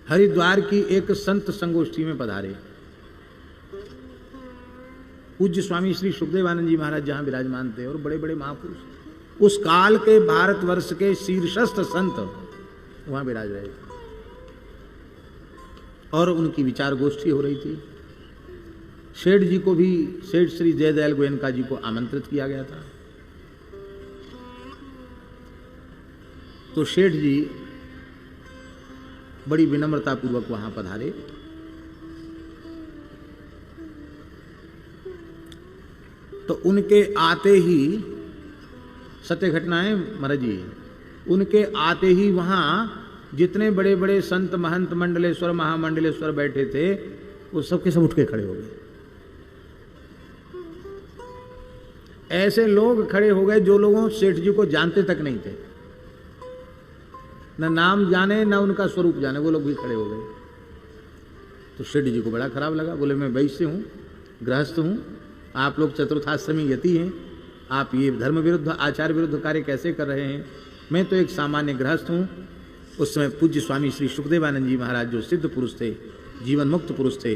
हरिद्वार की एक संत संगोष्ठी में पधारे। पूज्य स्वामी श्री सुखदेवानंद जी महाराज जहां विराजमान थे और बड़े बड़े महापुरुष, उस काल के भारतवर्ष के शीर्षस्थ संत वहां विराज रहे थे और उनकी विचार गोष्ठी हो रही थी। सेठ जी को भी, सेठ श्री जयदयाल गोयनका जी को आमंत्रित किया गया था। तो सेठ जी बड़ी विनम्रता पूर्वक वहां पधारे। तो उनके आते ही, सत्य घटना है महाराज जी, उनके आते ही वहां जितने बड़े बड़े संत महंत मंडलेश्वर महामंडलेश्वर बैठे थे वो सबके सब उठ के खड़े हो गए। ऐसे लोग खड़े हो गए जो लोगों सेठ जी को जानते तक नहीं थे, न नाम जाने न उनका स्वरूप जाने, वो लोग भी खड़े हो गए। तो सेठ जी को बड़ा खराब लगा। बोले मैं वैश्य हूं, गृहस्थ हूं, आप लोग चतुर्थाश्रमी यति हैं, आप ये धर्म विरुद्ध आचार विरुद्ध कार्य कैसे कर रहे हैं? मैं तो एक सामान्य गृहस्थ हूं। उस समय पूज्य स्वामी श्री सुखदेवानंद जी महाराज जो सिद्ध पुरुष थे, जीवन मुक्त पुरुष थे,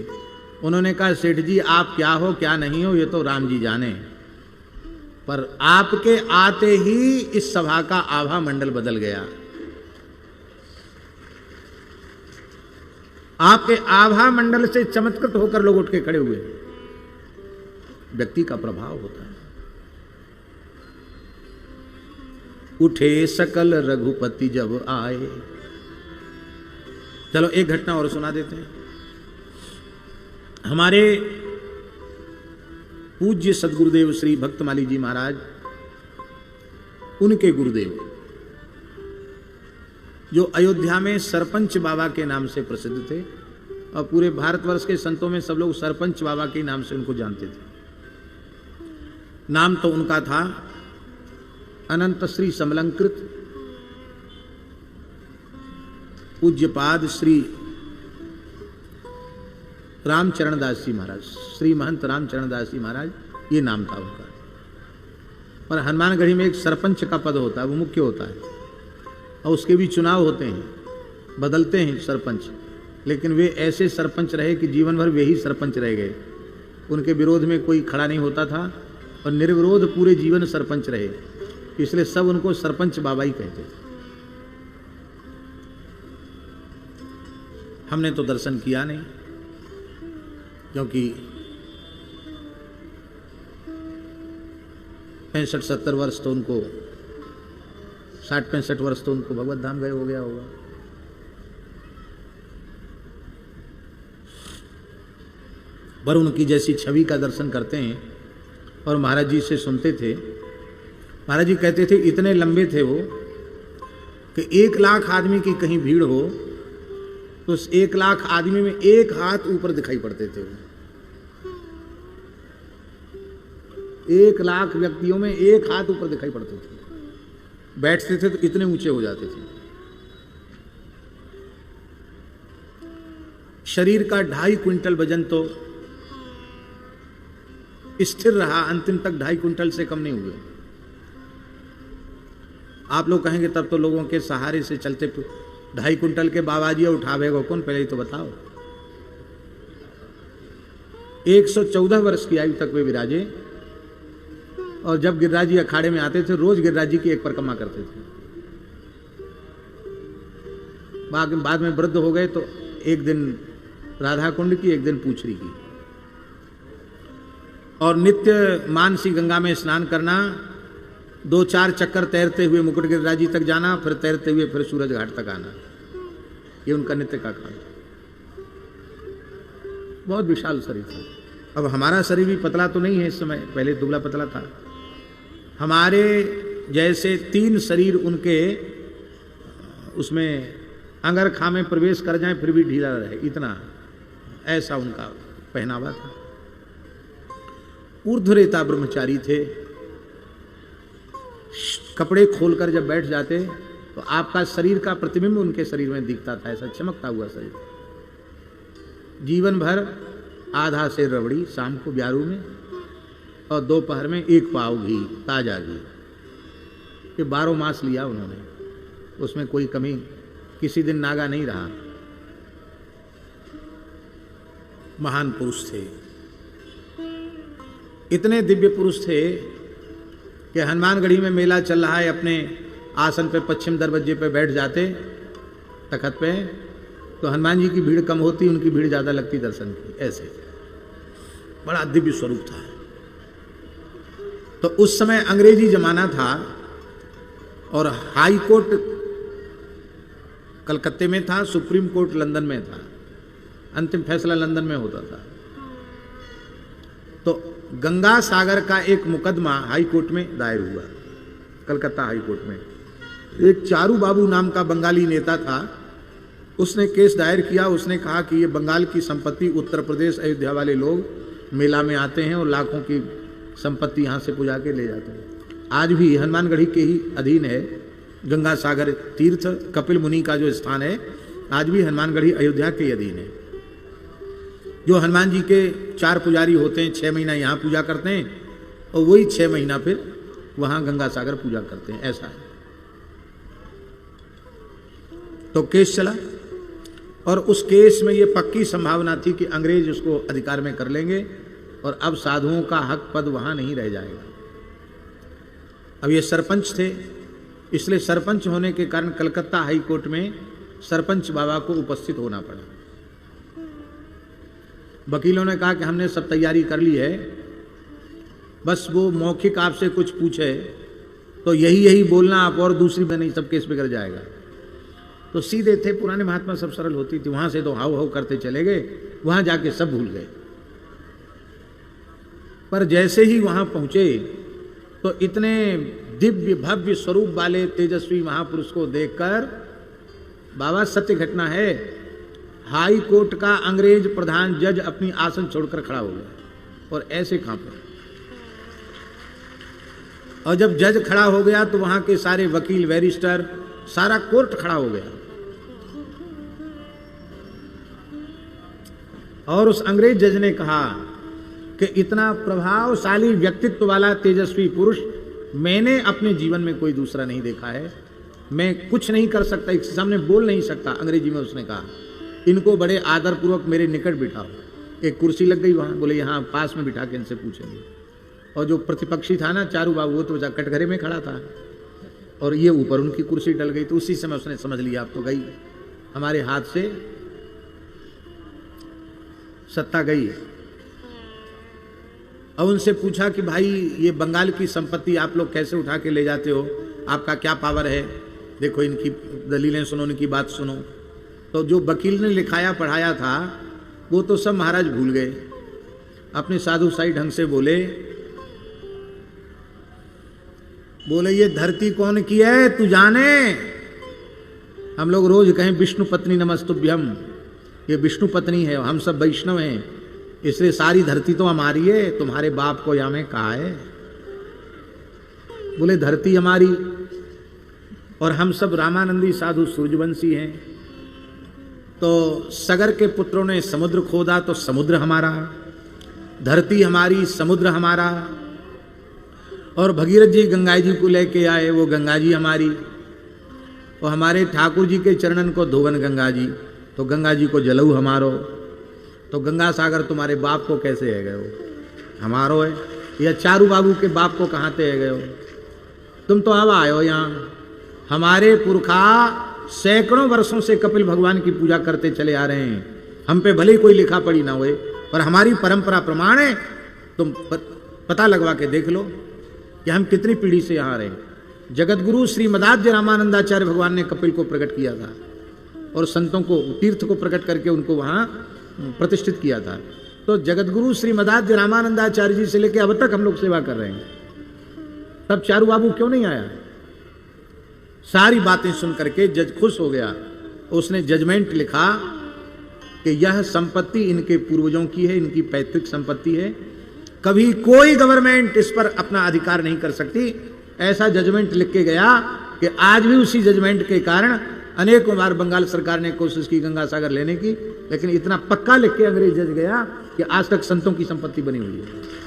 उन्होंने कहा सेठ जी आप क्या हो क्या नहीं हो ये तो राम जी जाने, पर आपके आते ही इस सभा का आभा मंडल बदल गया। आपके आभा मंडल से चमत्कृत होकर लोग उठ के खड़े हुए। व्यक्ति का प्रभाव होता है। उठे सकल रघुपति जब आए। चलो एक घटना और सुना देते हैं। हमारे पूज्य सदगुरुदेव श्री भक्तमाली जी महाराज, उनके गुरुदेव जो अयोध्या में सरपंच बाबा के नाम से प्रसिद्ध थे और पूरे भारतवर्ष के संतों में सब लोग सरपंच बाबा के नाम से उनको जानते थे। नाम तो उनका था अनंत श्री समलंकृत पूज्यपाद श्री रामचरण दास जी महाराज, श्री महंत रामचरण दास जी महाराज, ये नाम था उनका। और हनुमानगढ़ी में एक सरपंच का पद होता है, वो मुख्य होता है और उसके भी चुनाव होते हैं, बदलते हैं सरपंच, लेकिन वे ऐसे सरपंच रहे कि जीवन भर वे ही सरपंच रह गए। उनके विरोध में कोई खड़ा नहीं होता था और निर्विरोध पूरे जीवन सरपंच रहे, इसलिए सब उनको सरपंच बाबा ही कहते थे। हमने तो दर्शन किया नहीं, क्योंकि 65-70 वर्ष तो उनको, 60-65 वर्ष तो उनको भगवत धाम गए हो गया होगा। पर उनकी जैसी छवि का दर्शन करते हैं और महाराज जी से सुनते थे। महाराज जी कहते थे इतने लंबे थे वो कि 1 लाख आदमी की कहीं भीड़ हो तो उस 1 लाख आदमी में एक हाथ ऊपर दिखाई पड़ते थे। 1 लाख व्यक्तियों में एक हाथ ऊपर दिखाई पड़ते थे। बैठते थे तो इतने ऊंचे हो जाते थे। शरीर का 2.5 क्विंटल वजन तो स्थिर रहा, अंतिम तक 2.5 क्विंटल से कम नहीं हुए। आप लोग कहेंगे तब तो लोगों के सहारे से चलते 2.5 क्विंटल के बाबा जी उठावेगा कौन, पहले ही तो बताओ। 114 वर्ष की आयु तक वे विराजे और जब गिरिराज जी अखाड़े में आते थे रोज गिरिराज जी की एक परिक्रमा करते थे। बाद में वृद्ध हो गए तो एक दिन राधा कुंड की, एक दिन पूछरी की, और नित्य मानसी गंगा में स्नान करना, 2-4 चक्कर तैरते हुए मुकुट गिरिराज जी तक जाना, फिर तैरते हुए फिर सूरज घाट तक आना, ये उनका नित्य का काम। बहुत विशाल शरीर था। अब हमारा शरीर भी पतला तो नहीं है इस समय, पहले दुबला पतला था। हमारे जैसे 3 शरीर उनके उसमें अंगरखा में प्रवेश कर जाए फिर भी ढीला रहे, इतना ऐसा उनका पहनावा था। ऊर्ध्वरेता ब्रह्मचारी थे। कपड़े खोलकर जब बैठ जाते तो आपका शरीर का प्रतिबिंब उनके शरीर में दिखता था, ऐसा चमकता हुआ शरीर। जीवन भर आधा सेर रबड़ी, शाम को ब्यारू में, और दोपहर में 1 पाव घी, ताजा घी। ये 12 मास लिया उन्होंने, उसमें कोई कमी, किसी दिन नागा नहीं रहा। महान पुरुष थे, इतने दिव्य पुरुष थे कि हनुमानगढ़ी में मेला चल रहा है, अपने आसन पे पश्चिम दरवाजे पे बैठ जाते तखत पे, तो हनुमान जी की भीड़ कम होती, उनकी भीड़ ज़्यादा लगती दर्शन की। ऐसे बड़ा दिव्य स्वरूप था। तो उस समय अंग्रेजी जमाना था और हाई कोर्ट कलकत्ते में था, सुप्रीम कोर्ट लंदन में था, अंतिम फैसला लंदन में होता था। तो गंगा सागर का एक मुकदमा हाई कोर्ट में दायर हुआ, कलकत्ता हाई कोर्ट में। एक चारू बाबू नाम का बंगाली नेता था, उसने केस दायर किया। उसने कहा कि ये बंगाल की संपत्ति उत्तर प्रदेश अयोध्या वाले लोग मेला में आते हैं और लाखों की संपत्ति यहाँ से पुजा के ले जाते हैं। आज भी हनुमानगढ़ी के ही अधीन है गंगा सागर तीर्थ, कपिल मुनि का जो स्थान है, आज भी हनुमानगढ़ी अयोध्या के अधीन है। जो हनुमान जी के 4 पुजारी होते हैं, 6 महीना यहाँ पूजा करते हैं और वही 6 महीना फिर वहाँ गंगा सागर पूजा करते हैं, ऐसा है। तो केस चला और उस केस में ये पक्की संभावना थी कि अंग्रेज उसको अधिकार में कर लेंगे और अब साधुओं का हक पद वहाँ नहीं रह जाएगा। अब ये सरपंच थे, इसलिए सरपंच होने के कारण कलकत्ता हाई कोर्ट में सरपंच बाबा को उपस्थित होना पड़ा। वकीलों ने कहा कि हमने सब तैयारी कर ली है, बस वो मौखिक आपसे कुछ पूछे तो यही बोलना आप, और दूसरी में नहीं, सब केस बिगड़ जाएगा। तो सीधे थे, पुराने महात्मा सब सरल होती थी। वहां से तो हाउ हाउ करते चले गए, वहां जाके सब भूल गए। पर जैसे ही वहां पहुंचे तो इतने दिव्य भव्य स्वरूप वाले तेजस्वी महापुरुष को देखकर, बाबा सत्य घटना है, हाई कोर्ट का अंग्रेज प्रधान जज अपनी आसन छोड़कर खड़ा हो गया और ऐसे कांपा। और जब जज खड़ा हो गया तो वहां के सारे वकील, बैरिस्टर, सारा कोर्ट खड़ा हो गया। और उस अंग्रेज जज ने कहा कि इतना प्रभावशाली व्यक्तित्व वाला तेजस्वी पुरुष मैंने अपने जीवन में कोई दूसरा नहीं देखा है। मैं कुछ नहीं कर सकता, इसके सामने बोल नहीं सकता। अंग्रेजी में उसने कहा, इनको बड़े आदरपूर्वक मेरे निकट बिठाओ। एक कुर्सी लग गई वहां, बोले यहाँ पास में बिठा के इनसे पूछेंगे। और जो प्रतिपक्षी था ना, चारू बाबू, वो तो कटघरे में खड़ा था और ये ऊपर उनकी कुर्सी डल गई। तो उसी समय उसने समझ लिया, अब तो गई, हमारे हाथ से सत्ता गई। और उनसे पूछा कि भाई ये बंगाल की संपत्ति आप लोग कैसे उठा के ले जाते हो, आपका क्या पावर है, देखो इनकी दलीलें सुनो, इनकी बात सुनो। तो जो वकील ने लिखाया पढ़ाया था वो तो सब महाराज भूल गए, अपने साधुशाही ढंग से बोले ये धरती कौन की है तू जाने। हम लोग रोज कहें विष्णु पत्नी नमस्तुभ्यम, ये विष्णु पत्नी है, हम सब वैष्णव हैं, इसलिए सारी धरती तो हमारी है, तुम्हारे बाप को यहाँ में कहा है। बोले धरती हमारी और हम सब रामानंदी साधु सूर्यवंशी हैं। तो सगर के पुत्रों ने समुद्र खोदा तो समुद्र हमारा, धरती हमारी, समुद्र हमारा। और भगीरथ जी गंगा जी को लेके आए, वो गंगा जी हमारी। और हमारे ठाकुर जी के चरणन को धोवन गंगा जी, तो गंगा जी को जलऊ हमारो। तो गंगा सागर तुम्हारे बाप को कैसे है गए हो, हमारो है। या चारू बाबू के बाप को कहाँ ते है गए हो, तुम तो अब आए हो यहाँ। हमारे पुरखा सैकड़ों वर्षों से कपिल भगवान की पूजा करते चले आ रहे हैं, हम पे भले ही कोई लिखा पढ़ी ना हुए, पर हमारी परंपरा प्रमाण है। तुम पता लगवा के देख लो कि हम कितनी पीढ़ी से यहाँ रहे। जगतगुरु श्री मदाध्य रामानंदाचार्य भगवान ने कपिल को प्रकट किया था और संतों को, तीर्थ को प्रकट करके उनको वहाँ प्रतिष्ठित किया था। तो जगतगुरु श्री मदाध्य रामानंदाचार्य जी से लेकर अब तक हम लोग सेवा कर रहे हैं। तब चारू बाबू क्यों नहीं आया? सारी बातें सुन करके जज खुश हो गया। उसने जजमेंट लिखा कि यह संपत्ति इनके पूर्वजों की है, इनकी पैतृक संपत्ति है, कभी कोई गवर्नमेंट इस पर अपना अधिकार नहीं कर सकती। ऐसा जजमेंट लिख के गया कि आज भी उसी जजमेंट के कारण अनेकों बार बंगाल सरकार ने कोशिश की गंगा सागर लेने की, लेकिन इतना पक्का लिख के अंग्रेज जज गया कि आज तक संतों की संपत्ति बनी हुई है।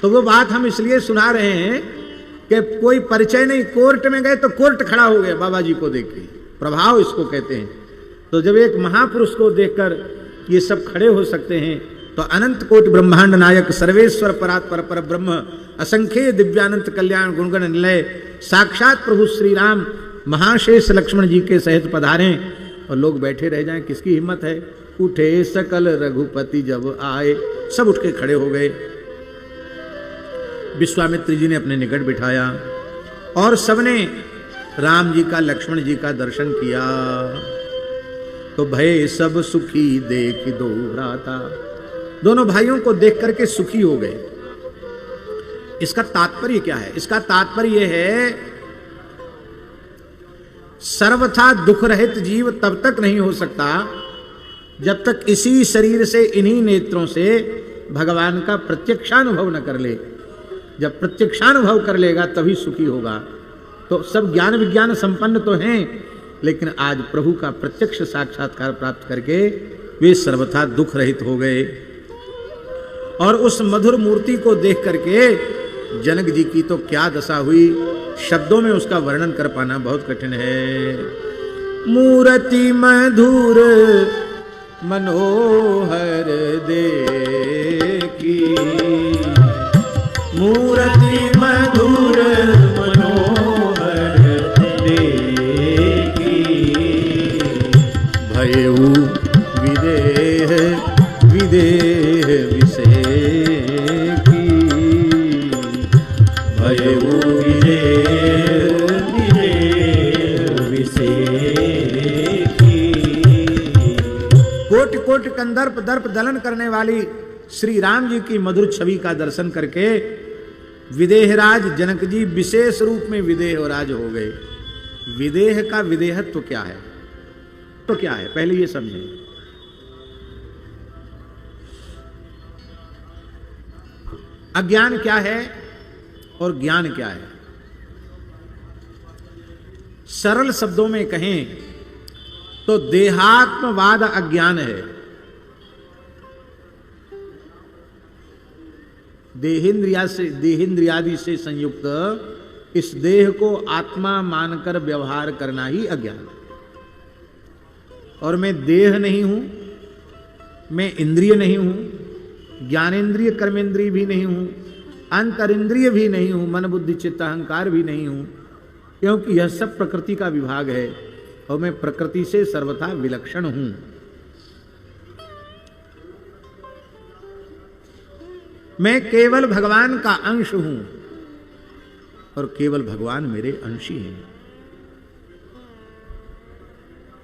तो वो बात हम इसलिए सुना रहे हैं कि कोई परिचय नहीं, कोर्ट में गए तो कोर्ट खड़ा हो गया बाबा जी को देख के, प्रभाव इसको कहते हैं। तो जब एक महापुरुष को देखकर ये सब खड़े हो सकते हैं, तो अनंत कोटि ब्रह्मांड नायक सर्वेश्वर परात्पर पर ब्रह्म असंख्य दिव्यानंत कल्याण गुणगण निलय साक्षात प्रभु श्री राम महाशेष लक्ष्मण जी के सहित पधारें और लोग बैठे रह जाएं, किसकी हिम्मत है। उठे सकल रघुपति जब आए, सब उठ के खड़े हो गए। विश्वामित्र जी ने अपने निकट बिठाया और सबने राम जी का लक्ष्मण जी का दर्शन किया। तो भय सब सुखी देख दो भ्राता, दोनों भाइयों को देख करके सुखी हो गए। इसका तात्पर्य क्या है? इसका तात्पर्य यह है, सर्वथा दुख रहित जीव तब तक नहीं हो सकता जब तक इसी शरीर से इन्हीं नेत्रों से भगवान का प्रत्यक्षानुभव न कर ले। जब प्रत्यक्षानुभव कर लेगा तभी सुखी होगा। तो सब ज्ञान विज्ञान संपन्न तो हैं, लेकिन आज प्रभु का प्रत्यक्ष साक्षात्कार प्राप्त करके वे सर्वथा दुख रहित हो गए। और उस मधुर मूर्ति को देख करके जनक जी की तो क्या दशा हुई, शब्दों में उसका वर्णन कर पाना बहुत कठिन है। मूर्ति मधुर मनोहर देखी, मूर्ति मधुर मनोहर देखी, भयउ विदेह विदेह विषेकी, भयउ विदेह विदेह विषेकी। कोटि कोटि कंदर्प दर्प दलन करने वाली श्री राम जी की मधुर छवि का दर्शन करके विदेहराज जनक जी विशेष रूप में विदेहराज हो गए। विदेह का विदेहत्व क्या है? तो क्या है पहले ये समझें। अज्ञान क्या है और ज्ञान क्या है? सरल शब्दों में कहें तो देहात्मवाद अज्ञान है। देहेंद्रियादि से संयुक्त इस देह को आत्मा मानकर व्यवहार करना ही अज्ञान है। और मैं देह नहीं हूं, मैं इंद्रिय नहीं हूं, ज्ञानेन्द्रिय कर्मेंद्रिय भी नहीं हूं, अंतरिंद्रिय भी नहीं हूं, मन बुद्धि चित्त अहंकार भी नहीं हूं, क्योंकि यह सब प्रकृति का विभाग है और मैं प्रकृति से सर्वथा विलक्षण हूं। मैं केवल भगवान का अंश हूं और केवल भगवान मेरे अंशी हैं।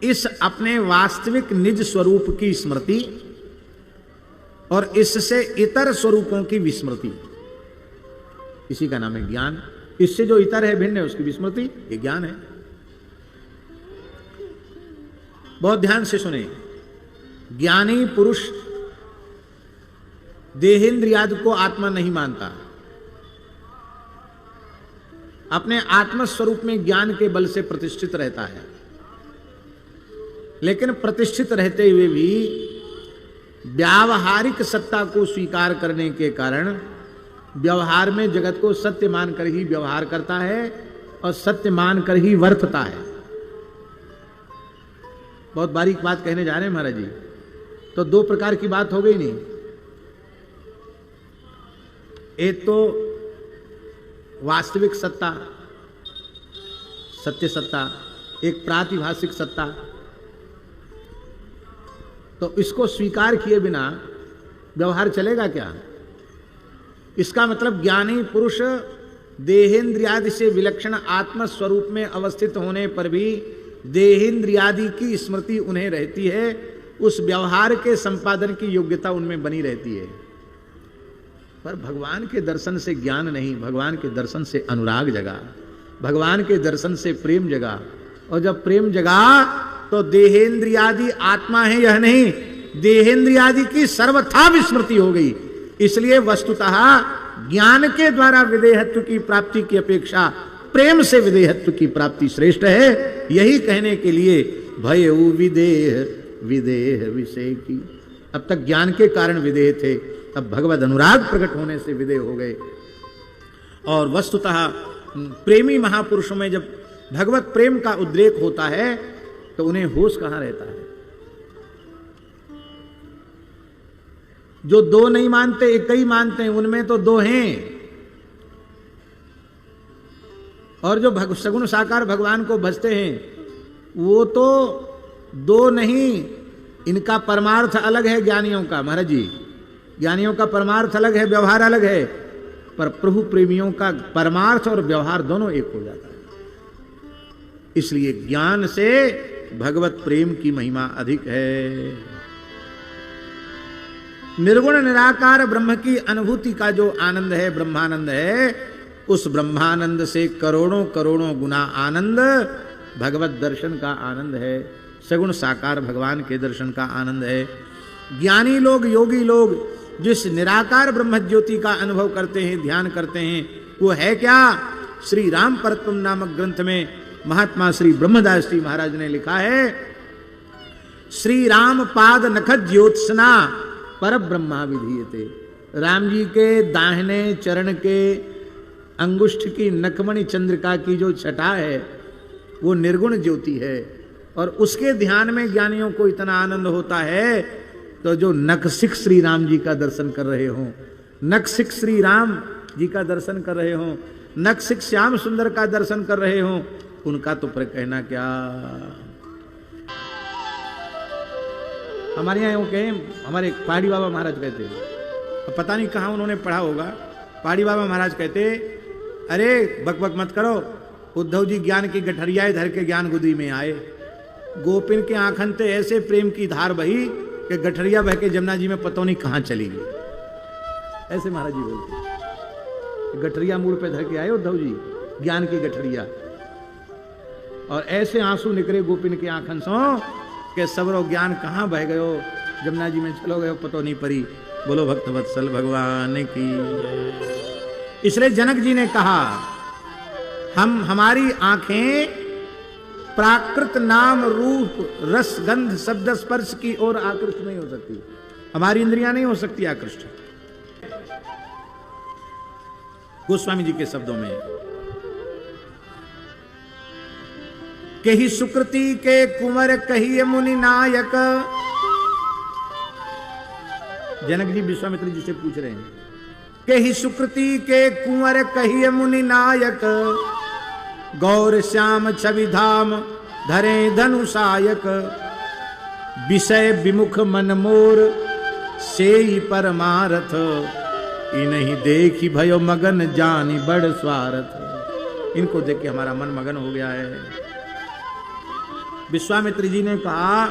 इस अपने वास्तविक निज स्वरूप की स्मृति और इससे इतर स्वरूपों की विस्मृति, इसी का नाम है ज्ञान। इससे जो इतर है, भिन्न है, उसकी विस्मृति, ये ज्ञान है। बहुत ध्यान से सुने। ज्ञानी पुरुष देहेंद्रियादि को आत्मा नहीं मानता, अपने आत्मस्वरूप में ज्ञान के बल से प्रतिष्ठित रहता है। लेकिन प्रतिष्ठित रहते हुए भी व्यावहारिक सत्ता को स्वीकार करने के कारण व्यवहार में जगत को सत्य मानकर ही व्यवहार करता है और सत्य मानकर ही वर्तता है। बहुत बारीक बात कहने जा रहे हैं महाराज जी। तो दो प्रकार की बात हो गई नहीं, एक तो वास्तविक सत्ता, सत्य सत्ता, एक प्रातिभाषिक सत्ता। तो इसको स्वीकार किए बिना व्यवहार चलेगा क्या? इसका मतलब ज्ञानी पुरुष देहेंद्रियादि से विलक्षण आत्म स्वरूप में अवस्थित होने पर भी देहेंद्रियादि की स्मृति उन्हें रहती है, उस व्यवहार के संपादन की योग्यता उनमें बनी रहती है। पर भगवान के दर्शन से ज्ञान नहीं, भगवान के दर्शन से अनुराग जगा, भगवान के दर्शन से प्रेम जगा। और जब प्रेम जगा तो देहेंद्रियादि आत्मा है यह नहीं, देहेंद्रियादि की सर्वथा विस्मृति हो गई। इसलिए वस्तुतः ज्ञान के द्वारा विदेहत्व की प्राप्ति की अपेक्षा प्रेम से विदेहत्व की प्राप्ति श्रेष्ठ है। यही कहने के लिए भयउ विदेह विदेह विषय की। अब तक ज्ञान के कारण विदेह थे, अब भगवद अनुराग प्रकट होने से विदेह हो गए। और वस्तुतः प्रेमी महापुरुषों में जब भगवत प्रेम का उद्रेक होता है तो उन्हें होश कहां रहता है? जो दो नहीं मानते एक ही मानते हैं, उनमें तो दो हैं। और जो सगुण साकार भगवान को भजते हैं वो तो दो नहीं, इनका परमार्थ अलग है ज्ञानियों का। महाराज जी, ज्ञानियों का परमार्थ अलग है, व्यवहार अलग है, पर प्रभु प्रेमियों का परमार्थ और व्यवहार दोनों एक हो जाता है। इसलिए ज्ञान से भगवत प्रेम की महिमा अधिक है। निर्गुण निराकार ब्रह्म की अनुभूति का जो आनंद है, ब्रह्मानंद है, उस ब्रह्मानंद से करोड़ों करोड़ों गुना आनंद भगवत दर्शन का आनंद है, सगुण साकार भगवान के दर्शन का आनंद है। ज्ञानी लोग, योगी लोग जिस निराकार ब्रह्म ज्योति का अनुभव करते हैं, ध्यान करते हैं, वो है क्या? श्री राम परतम नामक ग्रंथ में महात्मा श्री ब्रह्मदास जी महाराज ने लिखा है, श्री राम पाद नख ज्योत्सना पर ब्रह्मा विधीयते। राम जी के दाहिने चरण के अंगुष्ठ की नखमणि चंद्रिका की जो छटा है वो निर्गुण ज्योति है, और उसके ध्यान में ज्ञानियों को इतना आनंद होता है। तो जो नखसिक श्री राम जी का दर्शन कर रहे हो, नखसिक श्री राम जी का दर्शन कर रहे हो, नखसिक श्याम सुंदर का दर्शन कर रहे हो, उनका तो पर कहना क्या। हमारे यहाँ कहे, हमारे पहाड़ी बाबा महाराज कहते हैं, पता नहीं कहाँ उन्होंने पढ़ा होगा, पहाड़ी बाबा महाराज कहते, अरे बक बक मत करो, उद्धव जी ज्ञान की गठरियाए धर के ज्ञान गुदी में आए। गोपिन के आंखन ते ऐसे प्रेम की धार बही कि गठरिया बह के जमुना जी में पता नहीं कहां चली गई। ऐसे महाराज जी बोलते, गठरिया मूड पे धर के आए उद्धव जी, ज्ञान की गठरिया, और ऐसे आंसू निकले गोपिन के आंखन सो कि सबरो ज्ञान कहां बह गयो, जमुना जी में चलो गए पतो नहीं परी। बोलो भक्त वत्सल भगवान की। इसलिए जनक जी ने कहा, हमारी आंखें प्राकृत नाम रूप रस गंध शब्द स्पर्श की ओर आकृष्ट नहीं हो सकती, हमारी इंद्रियां नहीं हो सकती आकृष्ट। गोस्वामी जी के शब्दों में, कही सुकृति के कुंवर कही मुनि नायक। जनक जी विश्वामित्र जी से पूछ रहे हैं, कही सुकृति के कुंवर कही मुनि नायक, गौर श्याम छवि धाम धरे धनुषायक, विषय विमुख मन मोर सेई परमारथ, इन्हीं देखी भयो मगन जानी बड़ स्वार्थ। इनको देख के हमारा मन मगन हो गया है। विश्वामित्र जी ने कहा,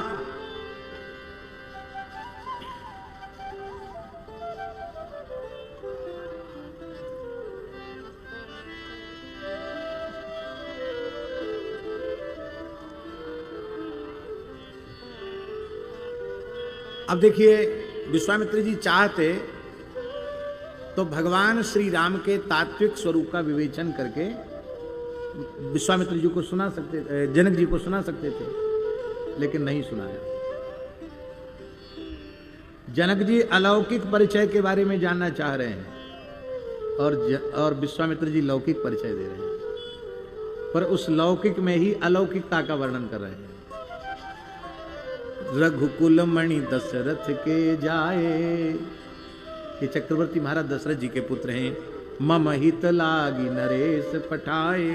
अब देखिए विश्वामित्र जी चाहते तो भगवान श्री राम के तात्विक स्वरूप का विवेचन करके विश्वामित्र जी को सुना सकते, जनक जी को सुना सकते थे, लेकिन नहीं सुनाया। जनक जी अलौकिक परिचय के बारे में जानना चाह रहे हैं और विश्वामित्र जी लौकिक परिचय दे रहे हैं, पर उस लौकिक में ही अलौकिकता का वर्णन कर रहे हैं। रघुकुल मणि दशरथ के जाए, ये चक्रवर्ती महाराज दशरथ जी के पुत्र हैं। मम हित लागी नरेश पठाए,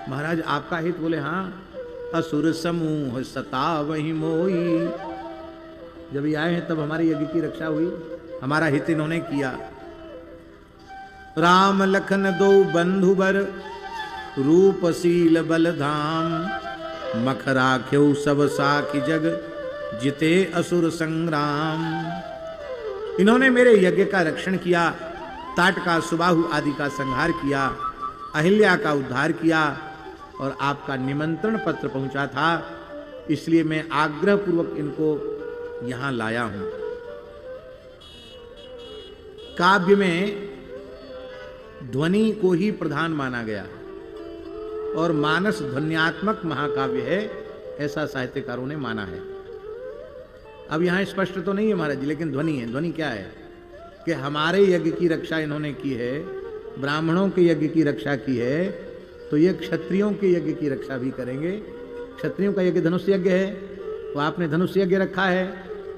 महाराज आपका हित? बोले हाँ। असुर समूह सतावहि मोई, जब ये आए हैं तब हमारे यज्ञ की रक्षा हुई, हमारा हित इन्होंने किया। राम लखन दो बंधुबर रूपशील बलधाम, मख राख्यो सब साखी जग जिते असुर संग्राम। इन्होंने मेरे यज्ञ का रक्षण किया, ताटका सुबाहु आदि का संहार किया, अहिल्या का उद्धार किया और आपका निमंत्रण पत्र पहुंचा था, इसलिए मैं आग्रह पूर्वक इनको यहां लाया हूं। काव्य में ध्वनि को ही प्रधान माना गया और मानस ध्वन्यात्मक महाकाव्य है, ऐसा साहित्यकारों ने माना है। अब यहां स्पष्ट तो नहीं है महाराज जी, लेकिन ध्वनि है। ध्वनि क्या है कि हमारे यज्ञ की रक्षा इन्होंने की है, ब्राह्मणों के यज्ञ की रक्षा की है, तो ये क्षत्रियों के यज्ञ की रक्षा भी करेंगे। क्षत्रियों का यज्ञ धनुष यज्ञ है, तो आपने धनुष यज्ञ रखा है।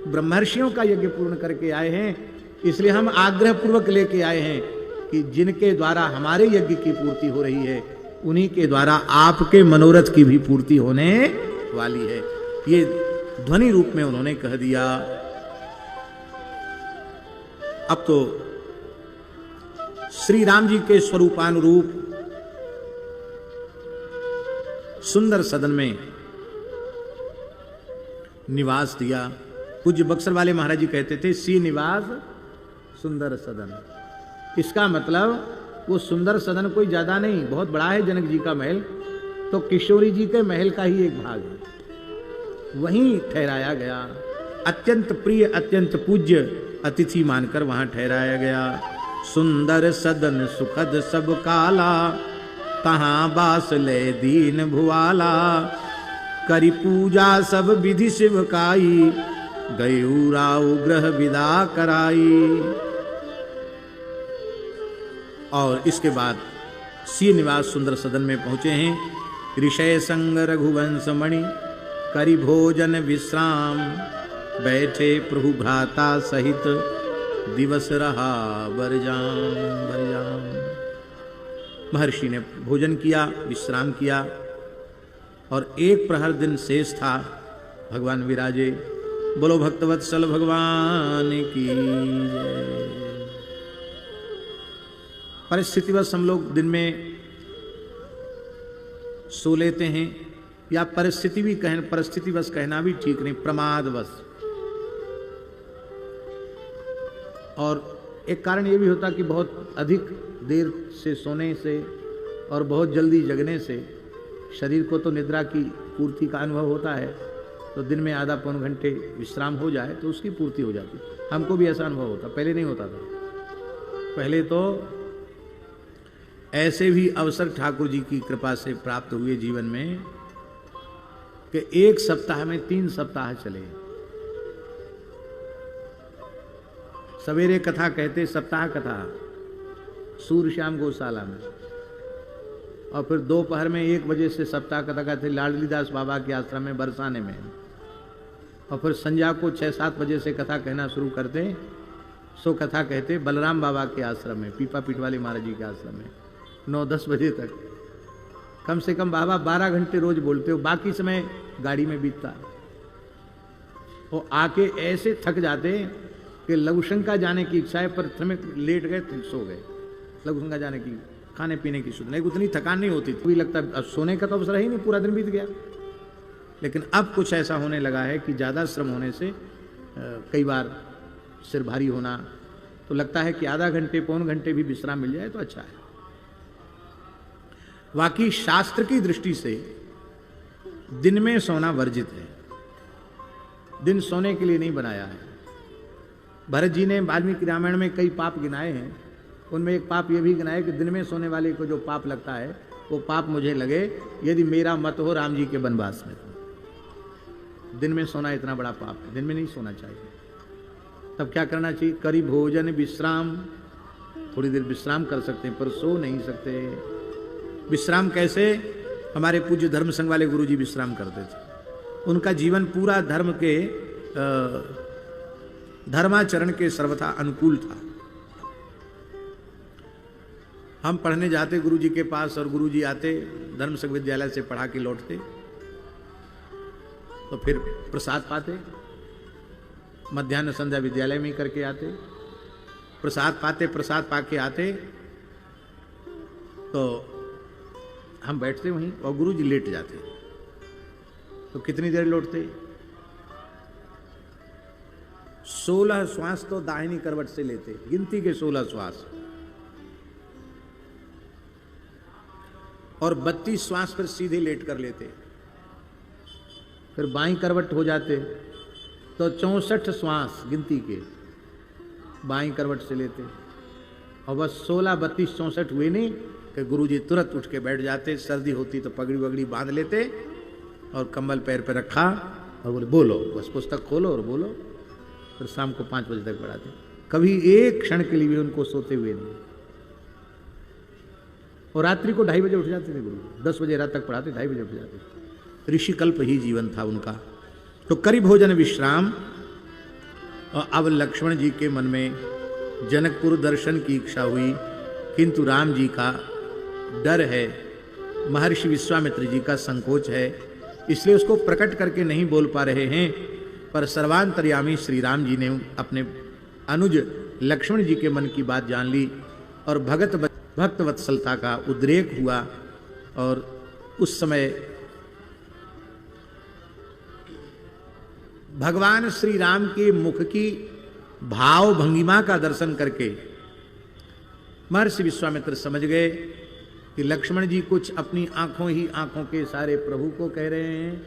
ब्रह्मर्षियों का यज्ञ पूर्ण करके आए हैं, इसलिए हम आग्रह पूर्वक लेके आए हैं कि जिनके द्वारा हमारे यज्ञ की पूर्ति हो रही है, उन्हीं के द्वारा आपके मनोरथ की भी पूर्ति होने वाली है। ये ध्वनि रूप में उन्होंने कह दिया। अब तो श्री राम जी के स्वरूपानुरूप सुंदर सदन में निवास दिया। पूज्य बक्सर वाले महाराज जी कहते थे सी निवास सुंदर सदन। इसका मतलब वो सुंदर सदन कोई ज्यादा नहीं, बहुत बड़ा है जनक जी का महल, तो किशोरी जी के महल का ही एक भाग है, वहीं ठहराया गया। अत्यंत प्रिय अत्यंत पूज्य अतिथि मानकर वहां ठहराया गया। सुंदर सदन सुखद सब काला, तहां बास ले दीन भुआला। करी पूजा सब विधि शिवकाई, गयू राव ग्रह विदा कराई। और इसके बाद सी निवास सुंदर सदन में पहुंचे हैं। ऋषय संग रघुवंश मणि, करी भोजन विश्राम। बैठे प्रभु भ्राता सहित, दिवस रहा बरजाम बरजाम। महर्षि ने भोजन किया, विश्राम किया, और एक प्रहर दिन शेष था। भगवान विराजे। बोलो भक्तवत्सल भगवान की जय। परिस्थितिवश हम लोग दिन में सो लेते हैं, या परिस्थितिवश कहना भी ठीक नहीं, प्रमादवश। और एक कारण ये भी होता कि बहुत अधिक देर से सोने से और बहुत जल्दी जगने से शरीर को तो निद्रा की पूर्ति का अनुभव होता है, तो दिन में आधा पौन घंटे विश्राम हो जाए तो उसकी पूर्ति हो जाती। हमको भी ऐसा अनुभव होता, पहले नहीं होता था। पहले तो ऐसे भी अवसर ठाकुर जी की कृपा से प्राप्त हुए जीवन में कि एक सप्ताह में 3 सप्ताह चले। सवेरे कथा कहते, सप्ताह कथा सूर्य श्याम गौशाला में, और फिर दोपहर में 1 बजे से सप्ताह कथा कहते लाडलीदास बाबा के आश्रम में बरसाने में, और फिर संध्या को 6-7 बजे से कथा कहना शुरू करते। सो कथा कहते बलराम बाबा के आश्रम में, पीपा पीठ वाले महाराज जी के आश्रम में 9-10 बजे तक। कम से कम बाबा 12 घंटे रोज बोलते हो, बाकी समय गाड़ी में बीतता। वो आके ऐसे थक जाते कि लघुशंका जाने की इच्छा है, पर थमे लेट गए तो सो गए। लघुशंका जाने की, खाने पीने की शुद्ध नहीं, उतनी थकान नहीं होती, कोई लगता अब सोने का तो अवसर ही नहीं, पूरा दिन बीत गया। लेकिन अब कुछ ऐसा होने लगा है कि ज़्यादा श्रम होने से कई बार सिर भारी होना, तो लगता है कि आधा घंटे पौन घंटे भी विश्राम मिल जाए तो अच्छा है। वाकई शास्त्र की दृष्टि से दिन में सोना वर्जित है, दिन सोने के लिए नहीं बनाया है। भरत जी ने वाल्मीकि रामायण में कई पाप गिनाए हैं, उनमें एक पाप ये भी गिनाए कि दिन में सोने वाले को जो पाप लगता है वो पाप मुझे लगे यदि मेरा मत हो राम जी के वनवास में। दिन में सोना इतना बड़ा पाप है, दिन में नहीं सोना चाहिए। तब क्या करना चाहिए? करी भोजन विश्राम, थोड़ी देर विश्राम कर सकते हैं पर सो नहीं सकते। विश्राम कैसे? हमारे पूज्य धर्म संघ वाले गुरु जी विश्राम करते थे। उनका जीवन पूरा धर्म के धर्माचरण के सर्वथा अनुकूल था। हम पढ़ने जाते गुरु जी के पास और गुरु जी आते, धर्म संघ विद्यालय से पढ़ा के लौटते, तो फिर प्रसाद पाते, मध्याह्न संध्या विद्यालय में ही करके आते, प्रसाद पाते, प्रसाद पाके आते तो हम बैठते वहीं और गुरु जी लेट जाते। तो कितनी देर लौटते? 16 श्वास तो दाहिनी करवट से लेते, गिनती के 16 श्वास, और 32 श्वास पर सीधे लेट कर लेते। फिर बाईं करवट हो जाते तो 64 श्वास गिनती के बाईं करवट से लेते, और बस 16, 32, 64 हुए नहीं कि गुरुजी तुरंत उठ के बैठ जाते। सर्दी होती तो पगड़ी वगड़ी बांध लेते और कंबल पैर पे रखा और बोले बोलो, बस पुस्तक खोलो और बोलो। फिर शाम को 5 बजे तक पढ़ाते। कभी एक क्षण के लिए भी उनको सोते हुए नहीं। और रात्रि को 2:30 बजे उठ जाते थे गुरु, 10 बजे रात तक पढ़ाते, 2:30 बजे उठ जाते। ऋषिकल्प ही जीवन था उनका। तो करी भोजन विश्राम। और अब लक्ष्मण जी के मन में जनकपुर दर्शन की इच्छा हुई, किंतु राम जी का डर है, महर्षि विश्वामित्र जी का संकोच है, इसलिए उसको प्रकट करके नहीं बोल पा रहे हैं। पर सर्वांतर्यामी श्री राम जी ने अपने अनुज लक्ष्मण जी के मन की बात जान ली और भक्त वत्सलता का उद्रेक हुआ। और उस समय भगवान श्री राम के मुख की भाव भंगिमा का दर्शन करके महर्षि विश्वामित्र समझ गए कि लक्ष्मण जी कुछ अपनी आंखों ही आंखों के सारे प्रभु को कह रहे हैं,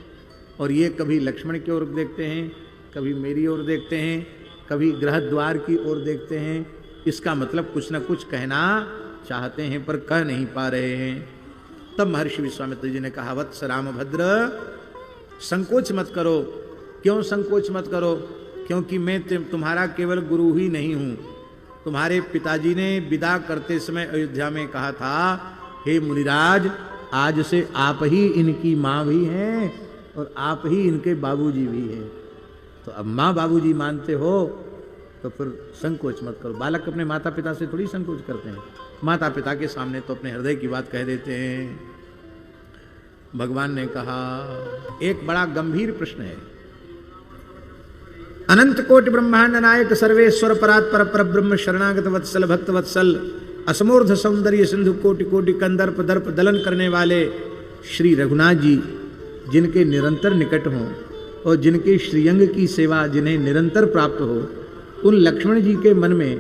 और ये कभी लक्ष्मण की ओर देखते हैं, कभी मेरी ओर देखते हैं, कभी गृह द्वार की ओर देखते हैं। इसका मतलब कुछ न कुछ कहना चाहते हैं पर कह नहीं पा रहे हैं। तब महर्षि विश्वामित्र जी ने कहा, वत्स रामभद्र, संकोच मत करो। क्यों संकोच मत करो? क्योंकि मैं तुम्हारा केवल गुरु ही नहीं हूं। तुम्हारे पिताजी ने विदा करते समय अयोध्या में कहा था, हे मुनिराज, आज से आप ही इनकी माँ भी हैं और आप ही इनके बाबूजी भी हैं। तो अब माँ बाबूजी मानते हो तो फिर संकोच मत करो। बालक अपने माता पिता से थोड़ी संकोच करते हैं, माता पिता के सामने तो अपने हृदय की बात कह देते हैं। भगवान ने कहा, एक बड़ा गंभीर प्रश्न है। अनंत कोटि ब्रह्मांड नायक सर्वेश्वर परात्पर परब्रह्म शरणागत वत्सल भक्त वत्सल असमूर्ध सौंदर्य सिंधु कोटि कोटि कंदर्प दर्प दलन करने वाले श्री रघुनाथ जी, जिनके निरंतर निकट हों और जिनके श्रीअंग की सेवा जिन्हें निरंतर प्राप्त हो, उन लक्ष्मण जी के मन में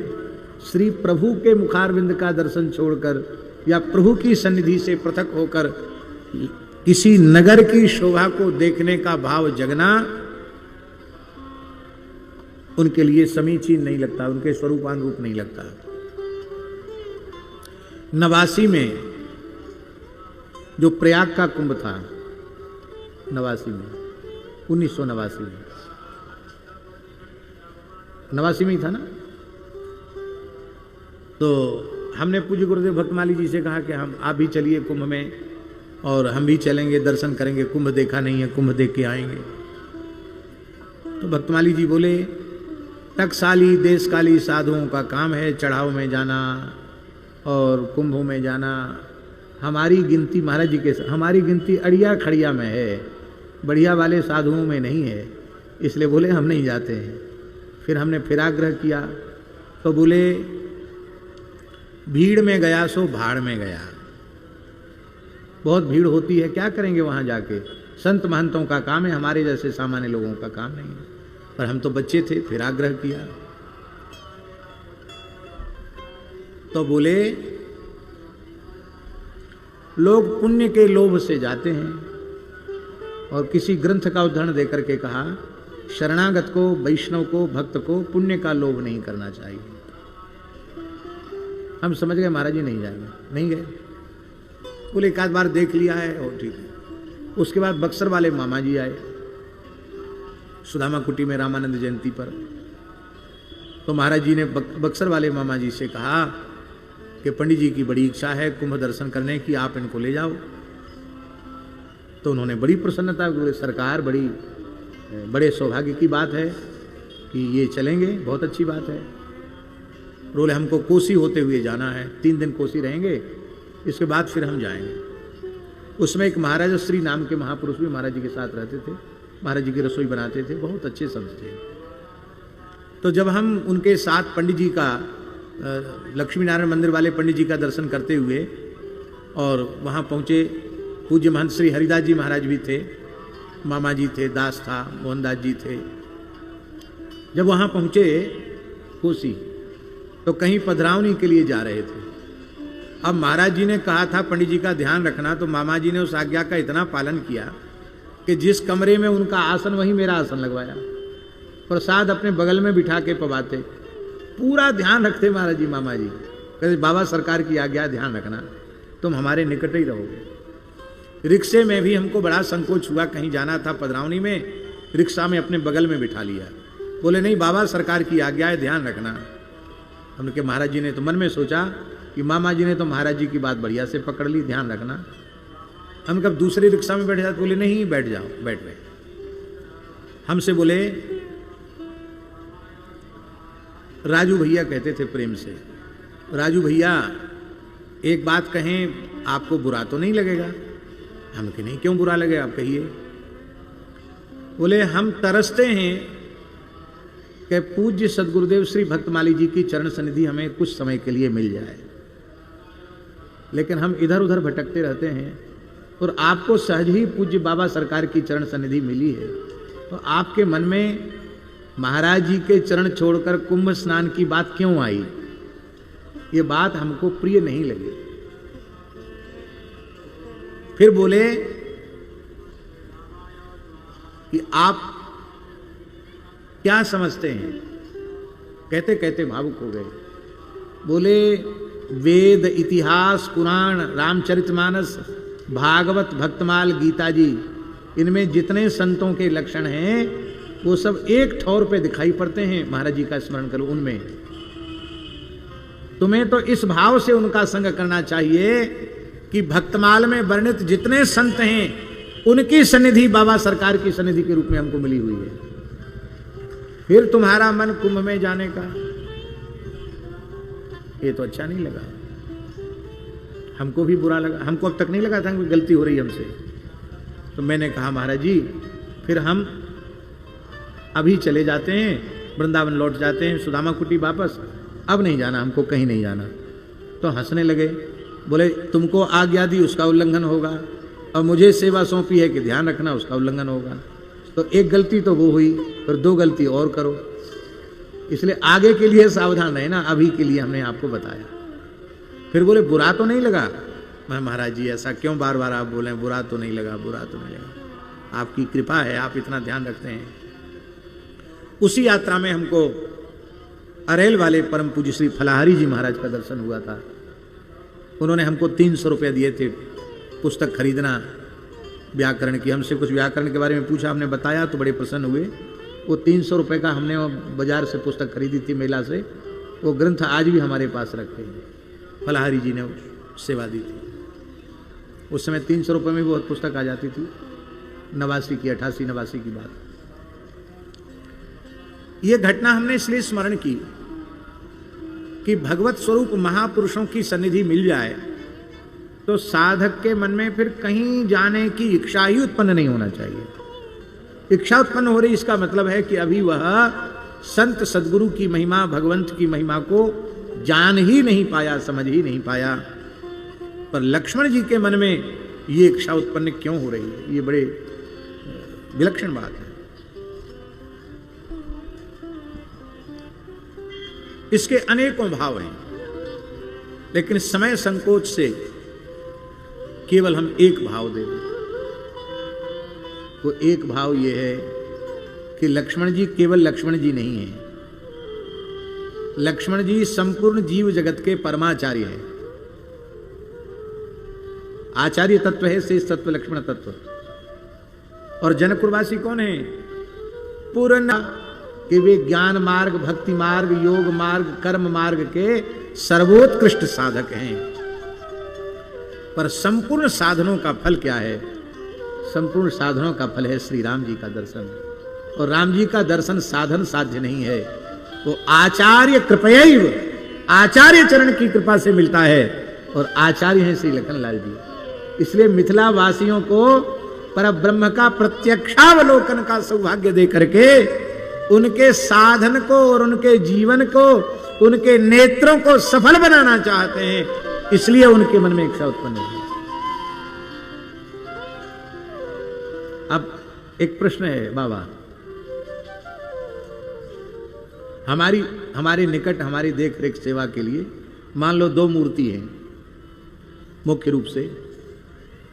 श्री प्रभु के मुखारविंद का दर्शन छोड़कर या प्रभु की सन्निधि से पृथक होकर किसी नगर की शोभा को देखने का भाव जगना उनके लिए समीचीन नहीं लगता, उनके स्वरूपानुरूप नहीं लगता। 89 में जो प्रयाग का कुंभ था, 89 में 1989 में 89 में ही था ना, तो हमने पूज्य गुरुदेव भक्तमाली जी से कहा कि हम आप भी चलिए कुंभ में और हम भी चलेंगे, दर्शन करेंगे, कुंभ देखा नहीं है, कुंभ देख के आएंगे। तो भक्तमाली जी बोले, टकसाली देशकाली साधुओं का काम है चढ़ाव में जाना और कुंभों में जाना। हमारी गिनती महाराज जी के, हमारी गिनती अड़िया खड़िया में है, बढ़िया वाले साधुओं में नहीं है, इसलिए बोले हम नहीं जाते हैं। फिर हमने फिर आग्रह किया तो बोले, भीड़ में गया सो भाड़ में गया। बहुत भीड़ होती है, क्या करेंगे वहां जाके? संत महंतों का काम है, हमारे जैसे सामान्य लोगों का काम नहीं है। पर हम तो बच्चे थे, फिर आग्रह किया तो बोले, लोग पुण्य के लोभ से जाते हैं। और किसी ग्रंथ का उदाहरण देकर के कहा, शरणागत को, वैष्णव को, भक्त को पुण्य का लोभ नहीं करना चाहिए। हम समझ गए महाराज जी नहीं जाएंगे, नहीं गए। बोले एक आध बार देख लिया है और ठीक है। उसके बाद बक्सर वाले मामा जी आए सुदामा कुटी में रामानंद जयंती पर। तो महाराज जी ने बक्सर वाले मामा जी से कहा कि पंडित जी की बड़ी इच्छा है कुंभ दर्शन करने की, आप इनको ले जाओ। तो उन्होंने बड़ी प्रसन्नता, बोले सरकार बड़े सौभाग्य की बात है कि ये चलेंगे, बहुत अच्छी बात है। बोले हमको कोसी होते हुए जाना है, 3 दिन कोसी रहेंगे, इसके बाद फिर हम जाएंगे। उसमें एक महाराज श्री नाम के महापुरुष भी महाराज जी के साथ रहते थे, महाराज जी की रसोई बनाते थे, बहुत अच्छे संत थे। तो जब हम उनके साथ पंडित जी का, लक्ष्मी नारायण मंदिर वाले पंडित जी का दर्शन करते हुए और वहाँ पहुँचे, पूज्य महंत श्री हरिदास जी महाराज भी थे, मामा जी थे, दास था, मोहनदास जी थे। जब वहाँ पहुँचे कोसी तो कहीं पधरावनी के लिए जा रहे थे। अब महाराज जी ने कहा था पंडित जी का ध्यान रखना, तो मामा जी ने उस आज्ञा का इतना पालन किया कि जिस कमरे में उनका आसन वहीं मेरा आसन लगवाया, प्रसाद अपने बगल में बिठा के पवाते, पूरा ध्यान रखते महाराज जी। मामा जी कहते, बाबा सरकार की आज्ञा, ध्यान रखना, तुम हमारे निकट ही रहोगे। रिक्शे में भी हमको बड़ा संकोच हुआ, कहीं जाना था पधरावनी में, रिक्शा में अपने बगल में बिठा लिया। बोले नहीं बाबा सरकार की आज्ञा है, ध्यान रखना। हमने के महाराज जी ने तो मन में सोचा कि मामा जी ने तो महाराज जी की बात बढ़िया से पकड़ ली, ध्यान रखना। हम कब दूसरी रिक्शा में बैठ जाते, बोले नहीं बैठ जाओ, बैठ गए। हमसे बोले राजू भैया कहते थे प्रेम से, राजू भैया एक बात कहें, आपको बुरा तो नहीं लगेगा? हम कि नहीं, क्यों बुरा लगे, आप कहिए। बोले हम तरसते हैं कि पूज्य सदगुरुदेव श्री भक्तमाली जी की चरण सनिधि हमें कुछ समय के लिए मिल जाए, लेकिन हम इधर उधर भटकते रहते हैं और आपको सहज ही पूज्य बाबा सरकार की चरण सनिधि मिली है, तो आपके मन में महाराज जी के चरण छोड़कर कुंभ स्नान की बात क्यों आई? ये बात हमको प्रिय नहीं लगी। फिर बोले कि आप क्या समझते हैं? कहते कहते भावुक हो गए। बोले वेद, इतिहास, पुराण, रामचरितमानस, भागवत, भक्तमाल, गीता जी, इनमें जितने संतों के लक्षण हैं वो सब एक ठौर पे दिखाई पड़ते हैं। महाराज जी का स्मरण करो उनमें। तुम्हें तो इस भाव से उनका संग करना चाहिए कि भक्तमाल में वर्णित जितने संत हैं उनकी सन्निधि बाबा सरकार की सन्निधि के रूप में हमको मिली हुई है। फिर तुम्हारा मन कुंभ में जाने का, ये तो अच्छा नहीं लगा, हमको भी बुरा लगा। हमको अब तक नहीं लगा था कि गलती हो रही हमसे। तो मैंने कहा महाराज जी फिर हम अभी चले जाते हैं, वृंदावन लौट जाते हैं, सुदामा कुटी वापस, अब नहीं जाना, हमको कहीं नहीं जाना। तो हंसने लगे। बोले तुमको आज्ञा दी उसका उल्लंघन होगा, और मुझे सेवा सौंपी है कि ध्यान रखना उसका उल्लंघन होगा। तो एक गलती तो वो हुई, फिर दो गलती और करो, इसलिए आगे के लिए सावधान रहे ना, अभी के लिए हमने आपको बताया। फिर बोले बुरा तो नहीं लगा? मैं महाराज जी ऐसा क्यों बार बार आप बोले, बुरा तो नहीं लगा, बुरा तो नहीं लगा, आपकी कृपा है, आप इतना ध्यान रखते हैं। उसी यात्रा में हमको अरेल वाले परम पूज्य श्री फलाहारी जी महाराज का दर्शन हुआ था। उन्होंने हमको 300 रुपये दिए थे पुस्तक खरीदना व्याकरण की। हमसे कुछ व्याकरण के बारे में पूछा, हमने बताया तो बड़े प्रसन्न हुए। वो 300 रुपये का हमने बाजार से पुस्तक खरीदी थी, मेला से। वो ग्रंथ आज भी हमारे पास रखे हैं, फलाहारी जी ने सेवा दी थी। उस समय 300 रुपये में बहुत पुस्तक आ जाती थी, 89 की 88-89 की बात। ये घटना हमने इसलिए स्मरण की कि भगवत स्वरूप महापुरुषों की सन्निधि मिल जाए तो साधक के मन में फिर कहीं जाने की इच्छा ही उत्पन्न नहीं होना चाहिए। इच्छा उत्पन्न हो रही, इसका मतलब है कि अभी वह संत सदगुरु की महिमा, भगवंत की महिमा को जान ही नहीं पाया, समझ ही नहीं पाया। पर लक्ष्मण जी के मन में ये इच्छा उत्पन्न क्यों हो रही है, ये बड़े विलक्षण बात है। इसके अनेकों भाव हैं, लेकिन समय संकोच से केवल हम एक भाव दे दें। तो एक भाव यह है कि लक्ष्मण जी केवल लक्ष्मण जी नहीं हैं, लक्ष्मण जी संपूर्ण जीव जगत के परमाचार्य हैं। आचार्य तत्व है शेष तत्व लक्ष्मण तत्व। और जनकपुरवासी कौन है? पूर्ण कि वे ज्ञान मार्ग, भक्ति मार्ग, योग मार्ग, कर्म मार्ग के सर्वोत्कृष्ट साधक हैं। पर संपूर्ण साधनों का फल क्या है? संपूर्ण साधनों का फल है श्री राम जी का दर्शन। और राम जी का दर्शन साधन साध्य नहीं है, वो आचार्य कृपयैव, आचार्य चरण की कृपा से मिलता है। और आचार्य हैं श्री लखनलाल जी। इसलिए मिथिला वासियों को परब्रह्म का प्रत्यक्षावलोकन का सौभाग्य दे करके उनके साधन को और उनके जीवन को, उनके नेत्रों को सफल बनाना चाहते हैं, इसलिए उनके मन में इच्छा उत्पन्न हुई। अब एक प्रश्न है बाबा, हमारे निकट हमारी देख रेख सेवा के लिए मान लो 2 मूर्ति हैं मुख्य रूप से,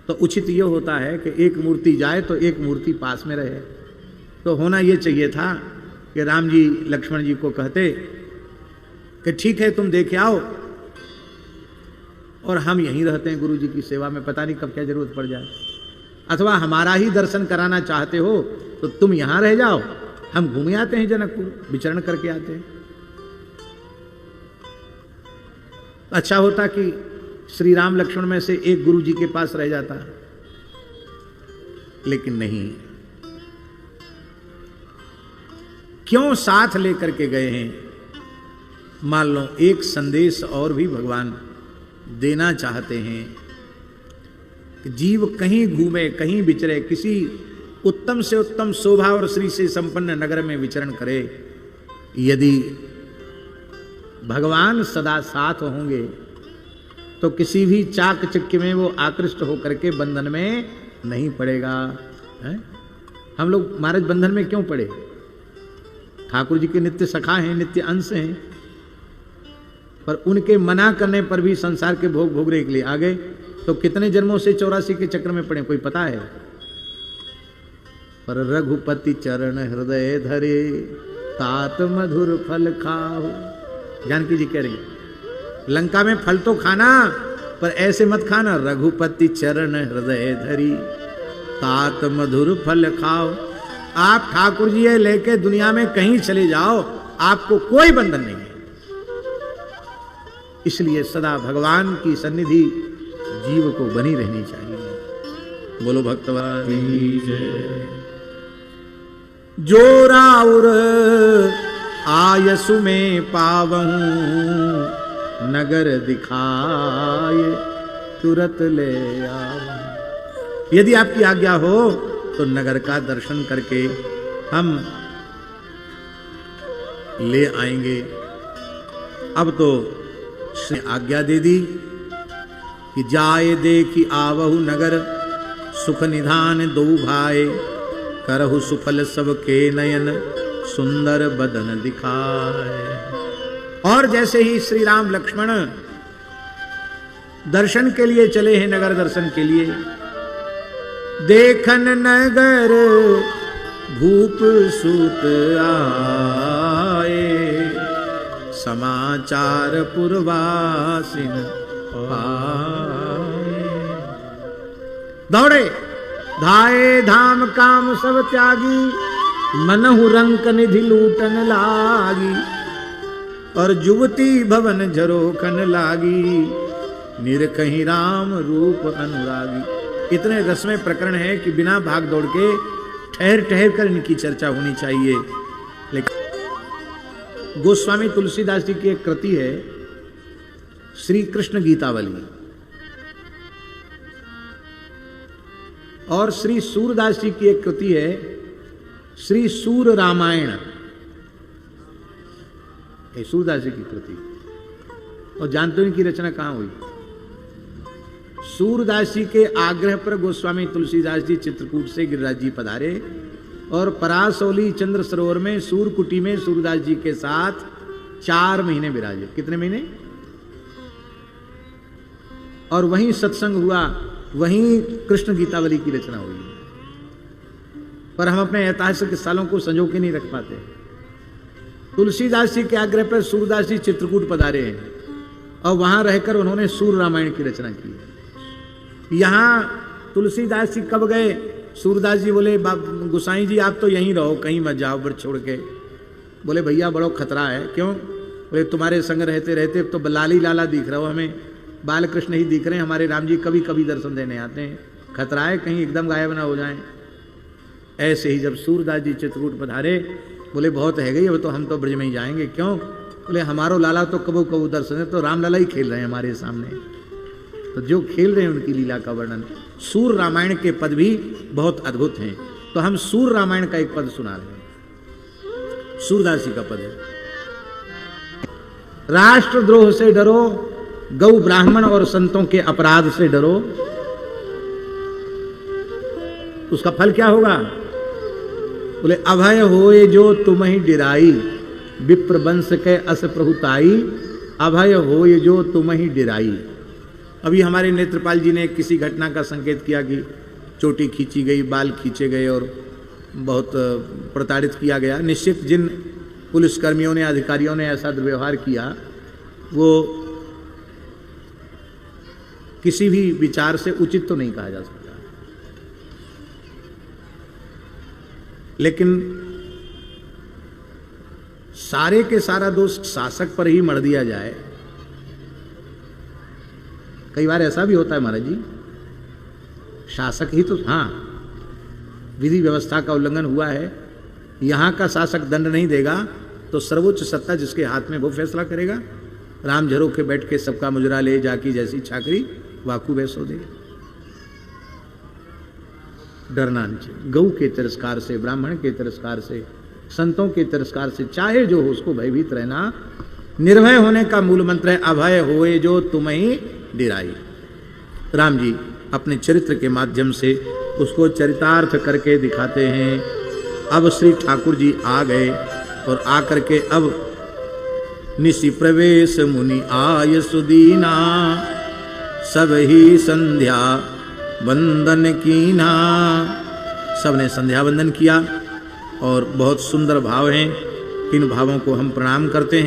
तो उचित यह होता है कि एक मूर्ति जाए तो एक मूर्ति पास में रहे। तो होना यह चाहिए था कि राम जी लक्ष्मण जी को कहते कि ठीक है तुम देख आओ और हम यहीं रहते हैं गुरु जी की सेवा में, पता नहीं कब क्या जरूरत पड़ जाए। अथवा हमारा ही दर्शन कराना चाहते हो तो तुम यहां रह जाओ, हम घूमे आते हैं जनकपुर, विचरण करके आते हैं। अच्छा होता कि श्री राम लक्ष्मण में से एक गुरु जी के पास रह जाता, लेकिन नहीं। क्यों साथ लेकर के गए हैं? मान लो एक संदेश और भी भगवान देना चाहते हैं कि जीव कहीं घूमे, कहीं विचरे, किसी उत्तम से उत्तम शोभा और श्री से संपन्न नगर में विचरण करे, यदि भगवान सदा साथ होंगे तो किसी भी चाक चक्के में वो आकृष्ट होकर के बंधन में नहीं पड़ेगा। है? हम लोग महाराज बंधन में क्यों पड़े? ठाकुर जी के नित्य सखा हैं, नित्य अंश हैं, पर उनके मना करने पर भी संसार के भोग भोगने के लिए आ गए, तो कितने जन्मों से 84 के चक्र में पड़े कोई पता है? पर रघुपति चरण हृदय धरे, तात मधुर फल खाओ। जानकी जी कह रही लंका में फल तो खाना, पर ऐसे मत खाना। रघुपति चरण हृदय धरी, तात मधुर फल खाओ। आप ठाकुर जी ये लेके दुनिया में कहीं चले जाओ, आपको कोई बंधन नहीं है। इसलिए सदा भगवान की सन्निधि जीव को बनी रहनी चाहिए। बोलो भक्तवान की जय। जो राउर आयसु में पावहूं, नगर दिखाए तुरत ले आओ। यदि आपकी आज्ञा हो तो नगर का दर्शन करके हम ले आएंगे। अब तो उसने आज्ञा दे दी कि जाए देखी आवहु नगर, सुख निधान दो भाई, करहु सुफल सबके नयन, सुंदर बदन दिखाए। और जैसे ही श्री राम लक्ष्मण दर्शन के लिए चले हैं, नगर दर्शन के लिए, देखन नगर भूप सूत आए, समाचार पुरवासिन पाए। दौड़े धाये धाम काम सब त्यागी, मनहु रंक निधि लूटन लागी, और युवती भवन झरोखन लागी, निरकहीं राम रूप अनुरागी। इतने रसमय प्रकरण है कि बिना भाग दौड़ के ठहर ठहर कर इनकी चर्चा होनी चाहिए। लेकिन गोस्वामी तुलसीदास जी की एक कृति है श्री कृष्ण गीतावली, और श्री सूरदास जी की एक कृति है श्री सूर रामायण। सूरदास जी की कृति, और जानते हो इनकी रचना कहां हुई? सूरदास जी के आग्रह पर गोस्वामी तुलसीदास जी चित्रकूट से गिरिराज जी पधारे और परासौली चंद्र सरोवर में सूरकुटी में सूरदास जी के साथ 4 महीने विराजे। कितने महीने? और वहीं सत्संग हुआ, वहीं कृष्ण गीतावली की रचना हुई। पर हम अपने ऐतिहासिक सालों को संजो के नहीं रख पाते। तुलसीदास जी के आग्रह पर सूरदास जी चित्रकूट पधारे हैं और वहां रहकर उन्होंने सूर रामायण की रचना की। यहां तुलसीदास जी कब गए? सूरदास जी बोले गोसाई जी आप तो यहीं रहो, कहीं मत जाओ बर छोड़ के। बोले भैया बड़ो खतरा है। क्यों? बोले तुम्हारे संग रहते रहते तो लाली लाला दिख रहा हो, हमें बाल कृष्ण ही दिख रहे हैं, हमारे राम जी कभी कभी दर्शन देने आते हैं, खतरा है कहीं एकदम गायब ना हो जाएं। ऐसे ही जब सूरदास जी चित्रकूट पधारे, बोले बहुत है गई, अब तो हम तो ब्रज में ही जाएंगे। क्यों? बोले हमारो लाला तो कबू कबू दर्शन है, तो राम लाला ही खेल रहे हैं हमारे सामने। तो जो खेल रहे हैं उनकी लीला का वर्णन। सूर रामायण के पद भी बहुत अद्भुत हैं, तो हम सूर रामायण का एक पद सुना रहे हैं। सूरदास जी का पद है, राष्ट्रद्रोह से डरो, गौ ब्राह्मण और संतों के अपराध से डरो। उसका फल क्या होगा? बोले अभय होए जो तुम्हें डिराई, विप्र वंश के अस प्रहुताई, अभय होए जो तुम्हें डिराई। अभी हमारे नेत्रपाल जी ने किसी घटना का संकेत किया कि चोटी खींची गई, बाल खींचे गए और बहुत प्रताड़ित किया गया। निश्चित जिन पुलिसकर्मियों ने, अधिकारियों ने ऐसा दुर्व्यवहार किया, वो किसी भी विचार से उचित तो नहीं कहा जा सकता। लेकिन सारे के सारा दोष शासक पर ही मढ़ दिया जाए, कई बार ऐसा भी होता है महाराज जी, शासक ही तो, हाँ विधि व्यवस्था का उल्लंघन हुआ है, यहां का शासक दंड नहीं देगा तो सर्वोच्च सत्ता जिसके हाथ में वो फैसला करेगा। राम झरोखे बैठ के सबका मुजरा ले जाकी जैसी छाकरी वाकू वैसो दे। डरना नहीं चाहिए गऊ के तिरस्कार से, ब्राह्मण के तिरस्कार से, संतों के तिरस्कार से, चाहे जो हो उसको भयभीत रहना। निर्भय होने का मूल मंत्र है अभय होए जो तुम्हें डिराई। राम जी अपने चरित्र के माध्यम से उसको चरितार्थ करके दिखाते हैं। अब श्री ठाकुर जी आ गए और आकर के अब निशि प्रवेश मुनि आय सुदीना, सब ही संध्या वंदन कीना। सबने संध्या वंदन किया और बहुत सुंदर भाव हैं। इन भावों को हम प्रणाम करते हैं।